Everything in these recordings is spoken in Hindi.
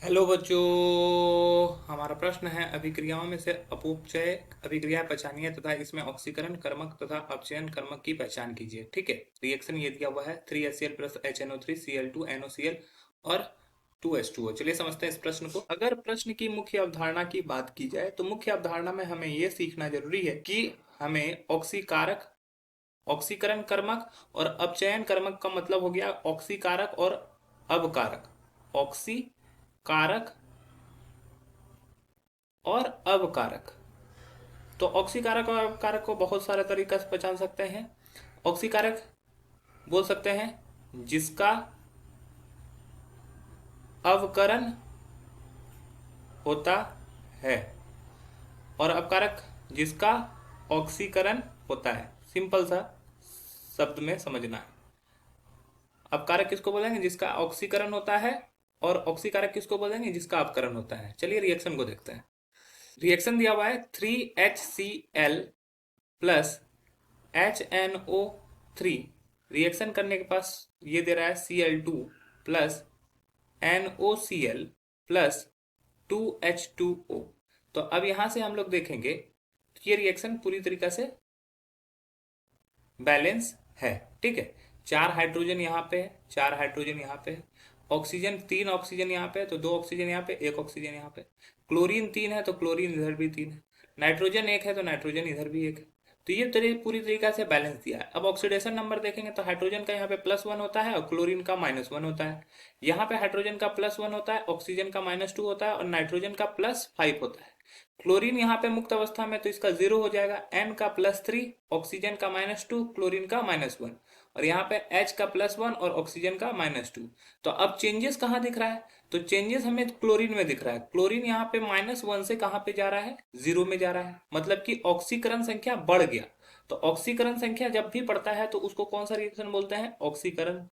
हेलो बच्चों। हमारा प्रश्न है अभिक्रियाओं में से अपउपचय अभिक्रिया पहचानिए तथा इसमें ऑक्सीकरण कर्मक तथा अपचयन कर्मक की पहचान कीजिए। ठीक है, रिएक्शन ये दिया हुआ है 3HCl plus HNO3 Cl2 NOCl और 2H2O। चलिए समझते हैं इस प्रश्न को। अगर प्रश्न की मुख्य अवधारणा की बात की जाए तो मुख्य अवधारणा में हमें यह सीखना जरूरी है कि हमें ऑक्सीकारक ऑक्सीकरण कर्मक और अपचयन कर्मक का मतलब हो गया ऑक्सीकारक और अवकारक। ऑक्सी कारक और अवकारक। तो ऑक्सीकारक और अवकारक को बहुत सारे तरीके से पहचान सकते हैं। ऑक्सीकारक बोल सकते हैं जिसका अवकरण होता है और अपकारक जिसका ऑक्सीकरण होता है। सिंपल सा शब्द में समझना है। अपकारक किसको बोलेंगे? जिसका ऑक्सीकरण होता है। और ऑक्सीकारक किसको बोलेंगे? जिसका अपकरण होता है। चलिए रिएक्शन को देखते हैं। रिएक्शन दिया हुआ है 3HCl प्लस HNO3। रिएक्शन करने के पास ये दे रहा है Cl2 plus NOCl plus 2H2O। तो अब यहां से हम लोग देखेंगे तो ये रिएक्शन पूरी तरीके से बैलेंस है। ठीक है, 4 हाइड्रोजन यहाँ पे है, 4 हाइड्रोजन यहाँ पे है। ऑक्सीजन 3 ऑक्सीजन यहाँ पे है तो 2 ऑक्सीजन यहाँ पे, 1 ऑक्सीजन यहाँ पे। क्लोरीन 3 है तो क्लोरीन इधर भी 3 है। नाइट्रोजन 1 है तो नाइट्रोजन इधर भी 1 है। तो ये पूरी तरीका से बैलेंस दिया है। अब ऑक्सीडेशन नंबर देखेंगे तो हाइड्रोजन का यहाँ पे +1 होता है और क्लोरीन का -1 होता है। यहाँ पे हाइड्रोजन का +1 होता है, ऑक्सीजन का -2 होता है और नाइट्रोजन का +5 होता है। क्लोरीन यहाँ पे मुक्त अवस्था में तो इसका 0 हो जाएगा। N का +3, ऑक्सीजन का -2, क्लोरीन का -1 और यहाँ पे H का +1 और ऑक्सीजन का -2। तो अब चेंजेस कहाँ दिख रहा है? तो चेंजेस हमें क्लोरीन में दिख रहा है। क्लोरीन यहाँ पे -1 से कहाँ पे जा रहा है? 0 में जा रहा है। मतलब कि ऑक्सीकरण संख्या बढ़ गया। तो ऑक्सीकरण संख्या जब भी बढ़ता है तो उसको कौन सा रिएक्शन बोलते हैं? ऑक्सीकरण।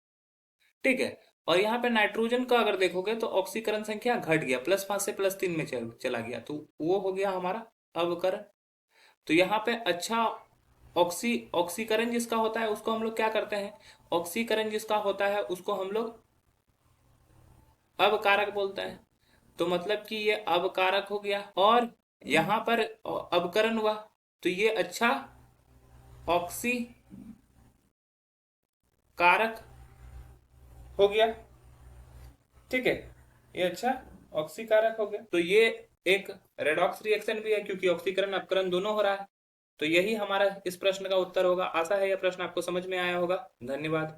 ठीक है। और यहाँ पे नाइट्रोजन का अगर देखोगे तो ऑक्सीकरण संख्या घट गया, +5 से +3 में चला गया तो वो हो गया हमारा अवकरण। तो यहाँ पे अच्छा ऑक्सीकरण जिसका होता है उसको हम लोग क्या करते हैं? ऑक्सीकरण जिसका होता है उसको हम लोग अवकारक बोलते हैं। तो मतलब कि ये अवकारक हो गया और यहाँ पर अवकरण हुआ तो ये अच्छा ऑक्सीकारक हो गया। ठीक है, ये अच्छा ऑक्सीकारक हो गया। तो ये एक रेडॉक्स रिएक्शन भी है क्योंकि ऑक्सीकरण अपकरण दोनों हो रहा है। तो यही हमारा इस प्रश्न का उत्तर होगा। आशा है यह प्रश्न आपको समझ में आया होगा। धन्यवाद।